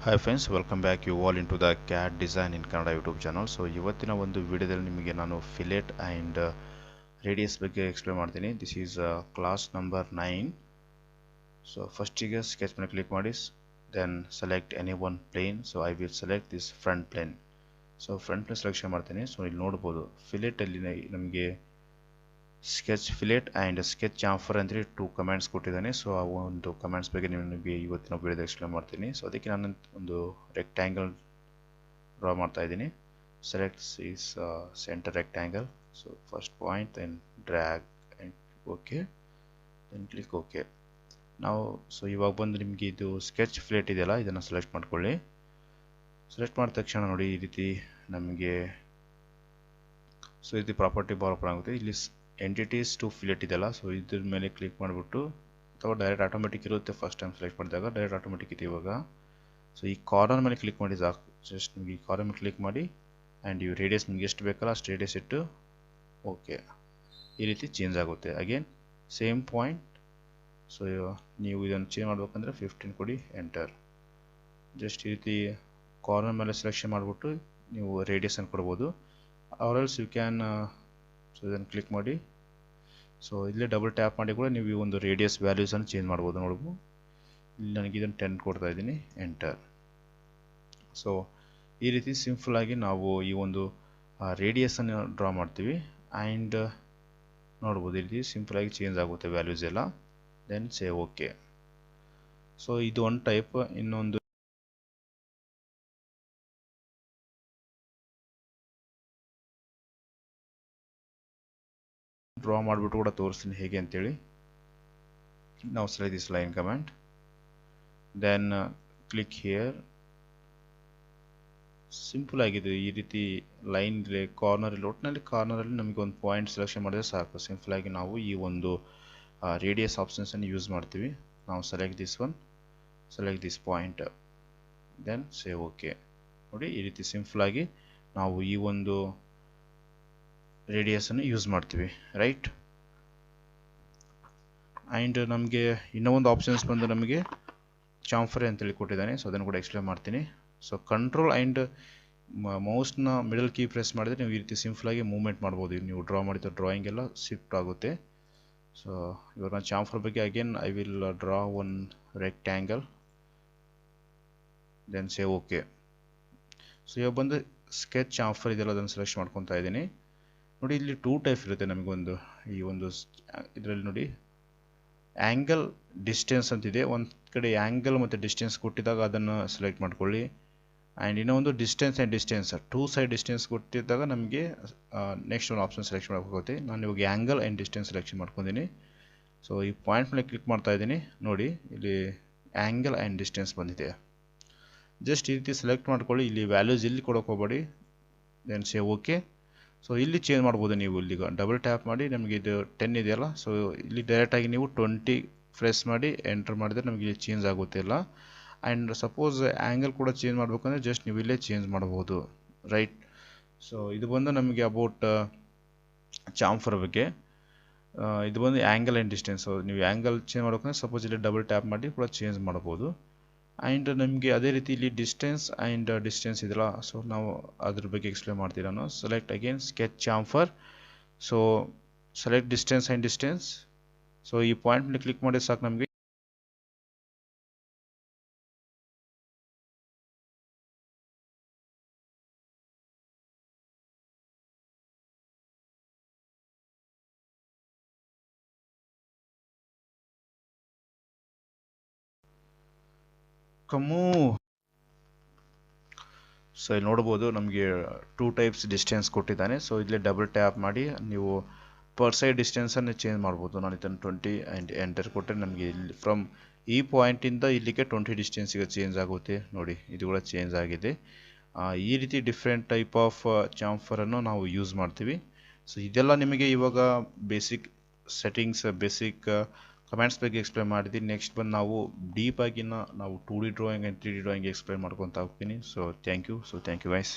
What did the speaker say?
Hi friends, welcome back you all into the CAD design in Kannada YouTube channel. So ಇವತ್ತಿನ ಒಂದು ವಿಡಿಯೋದಲ್ಲಿ ನಿಮಗೆ ನಾನು ಫಿಲೆಟ್ and ರೇಡಿಯಸ್ ಬಗ್ಗೆ ಎಕ್ಸ್ಪ್ಲೇನ್ ಮಾಡ್ತೀನಿ. This is class number 9. So first ಗೆ sketch ಮೇಲೆ ಕ್ಲಿಕ್ ಮಾಡಿ, then select any one plane. So I will select this front plane. So front plane selection ಮಾಡ್ತೀನಿ. So ಇಲ್ಲಿ ನೋಡಬಹುದು ಫಿಲೆಟ್ ಅಲ್ಲಿ ನಮಗೆ sketch fillet and sketch chamfer ಅಂದರೆ 2 comments ಕೊಟ್ಟಿದ್ದಾನೆ. ಸೊ ಆ ಒಂದು ಕಮೆಂಟ್ಸ್ ಬಗ್ಗೆ ನಿಮಗೆ ಇವತ್ತಿನ ವಿಡಿಯೋದಲ್ಲಿ ಎಕ್ಸ್ಪ್ಲೇನ್ ಮಾಡ್ತೀನಿ. ಸೊ ಅದಕ್ಕೆ ನಾನು ಒಂದು ರೆಕ್ಟ್ಯಾಂಗಲ್ ಡ್ರಾ ಮಾಡ್ತಾ ಇದ್ದೀನಿ. Select is centre rectangle. So first point then drag and okay, then click okay. ನಾವು ಸೊ ಇವಾಗ ಬಂದು ನಿಮಗೆ ಇದು ಸ್ಕೆಚ್ ಫಿಲೆಟ್ ಇದೆಯಲ್ಲ, ಇದನ್ನು ಸೆಲೆಕ್ಟ್ ಮಾಡ್ಕೊಳ್ಳಿ. ಸೆಲೆಕ್ಟ್ ಮಾಡಿದ ತಕ್ಷಣ ನೋಡಿ ಈ ರೀತಿ ನಮಗೆ ಸೊ ಇದು ಪ್ರಾಪರ್ಟಿ ಬಾರ್ ಓಪನ್ ಆಗುತ್ತೆ. ಇಲ್ಲಿ ಎಂಟಿಟೀಸ್ ಟು ಫಿಲೆಟ್ ಇದೆಯಲ್ಲ, ಸೊ ಇದ್ರ ಮೇಲೆ ಕ್ಲಿಕ್ ಮಾಡಿಬಿಟ್ಟು ಅಥವಾ ಡೈರೆಕ್ಟ್ ಆಟೋಮೆಟಿಕ್ ಇರುತ್ತೆ. ಫಸ್ಟ್ ಟೈಮ್ ಸೆಲೆಕ್ಟ್ ಮಾಡಿದಾಗ ಡೈರೆಕ್ಟ್ ಆಟೋಮೆಟಿಕ್ ಇದೆ. ಇವಾಗ ಸೊ ಈ ಕಾರ್ನರ್ ಮೇಲೆ ಕ್ಲಿಕ್ ಮಾಡಿ ಸಾಕು. ಜಸ್ಟ್ ನಿಮಗೆ ಈ ಕಾರ್ನರ್ ಮೇಲೆ ಕ್ಲಿಕ್ ಮಾಡಿ ಆ್ಯಂಡ್ ಇವು ರೇಡಿಯಸ್ ನಿಮ್ಗೆ ಎಷ್ಟು ಬೇಕಲ್ಲ ಅಷ್ಟು ರೇಡಿಯಸ್ ಇಟ್ಟು ಓಕೆ, ಈ ರೀತಿ ಚೇಂಜ್ ಆಗುತ್ತೆ. Again same point. ಸೊ ನೀವು ಇದನ್ನು ಚೇಂಜ್ ಮಾಡ್ಬೇಕಂದ್ರೆ 15 ಕೊಡಿ, ಎಂಟರ್. ಜಸ್ಟ್ ಈ ರೀತಿ ಕಾರ್ನರ್ ಮೇಲೆ ಸೆಲೆಕ್ಷನ್ ಮಾಡಿಬಿಟ್ಟು ನೀವು ರೇಡಿಯಸನ್ನು ಕೊಡ್ಬೋದು. Or else you can so ಇದನ್ನು ಕ್ಲಿಕ್ ಮಾಡಿ. ಸೊ ಇಲ್ಲೇ ಡಬಲ್ ಟ್ಯಾಪ್ ಮಾಡಿ ಕೂಡ ನೀವು ಈ ಒಂದು ರೇಡಿಯಸ್ ವ್ಯಾಲ್ಯೂಸನ್ನು ಚೇಂಜ್ ಮಾಡ್ಬೋದು. ನೋಡ್ಬೋದು ಇಲ್ಲಿ ನನಗೆ ಇದನ್ನು 10 ಕೊಡ್ತಾ ಇದ್ದೀನಿ, ಎಂಟರ್. ಸೊ ಈ ರೀತಿ ಸಿಂಪಲ್ಲಾಗಿ ನಾವು ಈ ಒಂದು ರೇಡಿಯಸನ್ನು ಡ್ರಾ ಮಾಡ್ತೀವಿ ಆ್ಯಂಡ್ ನೋಡ್ಬೋದು ಈ ರೀತಿ ಸಿಂಪಲಾಗಿ ಚೇಂಜ್ ಆಗುತ್ತೆ ವ್ಯಾಲ್ಯೂಸ್ ಎಲ್ಲ. Then save okay. ಸೊ ಇದು ಒಂದು ಟೈಪ್. ಇನ್ನೊಂದು ಡ್ರಾ ಮಾಡಿಬಿಟ್ಟು ಕೂಡ ತೋರಿಸ್ತೀನಿ ಹೇಗೆ ಅಂತೇಳಿ. ನಾವು select this line command, then click here. Simple ಆಗಿದೆ ಈ ರೀತಿ ಲೈನ್ ಕಾರ್ನರ್ ಇಲ್ಲಿ ಒಟ್ಟಿನಲ್ಲಿ ಕಾರ್ನರಲ್ಲಿ ನಮಗೆ ಒಂದು ಪಾಯಿಂಟ್ ಸೆಲೆಕ್ಷನ್ ಮಾಡಿದ್ರೆ ಸಾಕು. ಸಿಂಪಲ್ ಆಗಿ ನಾವು ಈ ಒಂದು ರೇಡಿಯಸ್ ಆಪ್ಷನ್ಸನ್ನು ಯೂಸ್ ಮಾಡ್ತೀವಿ. ನಾವು select this one, select this point, then save okay. ನೋಡಿ ಈ ರೀತಿ ಸಿಂಪಲ್ ಆಗಿ ನಾವು ಈ ಒಂದು ರೇಡಿಯಸನ್ನು ಯೂಸ್ ಮಾಡ್ತೀವಿ, ರೈಟ್. ಆ್ಯಂಡ್ ನಮಗೆ ಇನ್ನೂ ಒಂದು ಆಪ್ಷನ್ಸ್ ಬಂದು ನಮಗೆ ಚಾಂಫರ್ ಅಂತೇಳಿ ಕೊಟ್ಟಿದ್ದಾನೆ. ಸೊ ಅದನ್ನು ಕೂಡ ಎಕ್ಸ್ಪ್ಲೇನ್ ಮಾಡ್ತೀನಿ. ಸೊ ಕಂಟ್ರೋಲ್ ಆ್ಯಂಡ್ ಮೌಸ್ನ ಮಿಡಲ್ ಕೀ ಪ್ರೆಸ್ ಮಾಡಿದ್ರೆ ನೀವು ಈ ರೀತಿ ಸಿಂಪಲಾಗಿ ಮೂವ್ಮೆಂಟ್ ಮಾಡ್ಬೋದು. ನೀವು ಡ್ರಾ ಮಾಡಿದ ಡ್ರಾಯಿಂಗ್ ಎಲ್ಲ ಶಿಫ್ಟ್ ಆಗುತ್ತೆ. ಸೊ ಇವಾಗ ನಾನು ಚಾಂಫರ್ ಬಗ್ಗೆ again I will draw one rectangle, then save okay. So ಇವಾಗ ಬಂದು ಸ್ಕೆಚ್ ಚಾಂಫರ್ ಇದೆಲ್ಲ ಅದನ್ನು ಸೆಲೆಕ್ಟ್ ಮಾಡ್ಕೊತಾ ಇದ್ದೀನಿ. ನೋಡಿ ಇಲ್ಲಿ 2 ಟೈಪ್ ಇರುತ್ತೆ ನಮಗೊಂದು. ಈ ಒಂದು ಇದರಲ್ಲಿ ನೋಡಿ ಆ್ಯಂಗಲ್ ಡಿಸ್ಟೆನ್ಸ್ ಅಂತಿದೆ. ಒಂದು ಕಡೆ ಆ್ಯಂಗಲ್ ಮತ್ತು ಡಿಸ್ಟೆನ್ಸ್ ಕೊಟ್ಟಿದ್ದಾಗ ಅದನ್ನು ಸೆಲೆಕ್ಟ್ ಮಾಡ್ಕೊಳ್ಳಿ. ಆ್ಯಂಡ್ ಇನ್ನೊಂದು distance and distance 2 side distance ಕೊಟ್ಟಿದ್ದಾಗ ನಮಗೆ ನೆಕ್ಸ್ಟ್ ಒಂದು ಆಪ್ಷನ್ ಸೆಲೆಕ್ಷನ್ ಮಾಡಬೇಕಾಗುತ್ತೆ. ನಾನು ಇವಾಗ ಆ್ಯಂಗಲ್ ಆ್ಯಂಡ್ ಡಿಸ್ಟೆನ್ಸ್ ಸೆಲೆಕ್ಷನ್ ಮಾಡ್ಕೊಂಡಿದ್ದೀನಿ. ಸೊ ಈ ಪಾಯಿಂಟ್ ಮೇಲೆ ಕ್ಲಿಕ್ ಮಾಡ್ತಾ ಇದ್ದೀನಿ. ನೋಡಿ ಇಲ್ಲಿ ಆ್ಯಂಗಲ್ ಆ್ಯಂಡ್ ಡಿಸ್ಟೆನ್ಸ್ ಬಂದಿದೆ. ಜಸ್ಟ್ ಈ ರೀತಿ ಸೆಲೆಕ್ಟ್ ಮಾಡ್ಕೊಳ್ಳಿ. ಇಲ್ಲಿ ವ್ಯಾಲ್ಯೂಸ್ ಇಲ್ಲಿ ಕೊಡೋಕೆ ಹೋಗಬೇಡಿ, ದೆನ್ ಸೇವ್ ಓಕೆ. ಸೊ ಇಲ್ಲಿ ಚೇಂಜ್ ಮಾಡ್ಬೋದು ನೀವು. ಇಲ್ಲಿಗ ಡಬಲ್ ಟ್ಯಾಪ್ ಮಾಡಿ ನಮಗೆ ಇದು 10 ಇದೆಯಲ್ಲ, ಸೊ ಇಲ್ಲಿ ಡೈರೆಕ್ಟಾಗಿ ನೀವು 20 ಪ್ರೆಸ್ ಮಾಡಿ ಎಂಟರ್ ಮಾಡಿದ್ರೆ ನಮಗೆ ಇಲ್ಲಿ ಚೇಂಜ್ ಆಗುತ್ತೆ ಇಲ್ಲ. ಆ್ಯಂಡ್ ಸಪೋಸ್ ಆ್ಯಂಗಲ್ ಕೂಡ ಚೇಂಜ್ ಮಾಡಬೇಕಂದ್ರೆ ಜಸ್ಟ್ ನೀವು ಇಲ್ಲೇ ಚೇಂಜ್ ಮಾಡ್ಬೋದು, ರೈಟ್. ಸೊ ಇದು ಬಂದು ನಮಗೆ ಅಬೌಟ್ ಚಾಂಫರ್ ಬಗ್ಗೆ. ಇದು ಬಂದು ಆ್ಯಂಗಲ್ ಆ್ಯಂಡ್ ಡಿಸ್ಟೆನ್ಸ್. ನೀವು ಆ್ಯಂಗಲ್ ಚೇಂಜ್ ಮಾಡ್ಬೇಕಂದ್ರೆ ಸಪೋಸ್ ಇಲ್ಲಿ ಡಬಲ್ ಟ್ಯಾಪ್ ಮಾಡಿ ಕೂಡ ಚೇಂಜ್ ಮಾಡ್ಬೋದು. ಆ್ಯಂಡ್ ನಮಗೆ ಅದೇ ರೀತಿ ಇಲ್ಲಿ ಡಿಸ್ಟೆನ್ಸ್ ಆ್ಯಂಡ್ ಡಿಸ್ಟೆನ್ಸ್ ಇದೆಲ್ಲ, ಸೊ ನಾವು ಅದ್ರ ಬಗ್ಗೆ ಎಕ್ಸ್ಪ್ಲೇನ್ ಮಾಡ್ತೀವಿ ನಾನು. Select again sketch chamfer. So select distance and distance. So ಈ ಪಾಯಿಂಟ್ ಮೇಲೆ ಕ್ಲಿಕ್ ಮಾಡಿ ಸಾಕು ನಮಗೆ. ಕಮ್ಮು. ಸೊ ಇಲ್ಲಿ ನೋಡ್ಬೋದು ನಮಗೆ 2 ಟೈಪ್ಸ್ ಡಿಸ್ಟೆನ್ಸ್ ಕೊಟ್ಟಿದ್ದಾನೆ. ಸೊ ಇಲ್ಲೇ ಡಬಲ್ ಟ್ಯಾಪ್ ಮಾಡಿ ನೀವು ಪರ್ ಸೈಡ್ ಡಿಸ್ಟೆನ್ಸನ್ನು ಚೇಂಜ್ ಮಾಡ್ಬೋದು. ನಾನು ಇದನ್ನು 20 ಆ್ಯಂಡ್ ಎಂಟರ್ ಕೊಟ್ಟರೆ ನಮಗೆ ಇಲ್ಲಿ ಫ್ರಮ್ ಈ ಪಾಯಿಂಟಿಂದ ಇಲ್ಲಿಗೆ 20 ಡಿಸ್ಟೆನ್ಸಿಗೆ ಚೇಂಜ್ ಆಗುತ್ತೆ. ನೋಡಿ ಇದು ಕೂಡ ಚೇಂಜ್ ಆಗಿದೆ. ಈ ರೀತಿ ಡಿಫ್ರೆಂಟ್ ಟೈಪ್ ಆಫ್ ಚಾಂಫರನ್ನು ನಾವು ಯೂಸ್ ಮಾಡ್ತೀವಿ. ಸೊ ಇದೆಲ್ಲ ನಿಮಗೆ ಇವಾಗ ಬೇಸಿಕ್ ಸೆಟ್ಟಿಂಗ್ಸ್, ಬೇಸಿಕ್ ಕಮೆಂಟ್ಸ್ ಬಗ್ಗೆ ಎಕ್ಸ್ಪ್ಲೇನ್ ಮಾಡಿದ್ದೀನಿ. ನೆಕ್ಸ್ಟ್ ಬಂದು ನಾವು ಡೀಪಾಗಿನ ನಾವು 2D drawing and 3D drawing explain ಮಾಡ್ಕೊತಾ ಹೋಗ್ತೀನಿ. So thank you guys.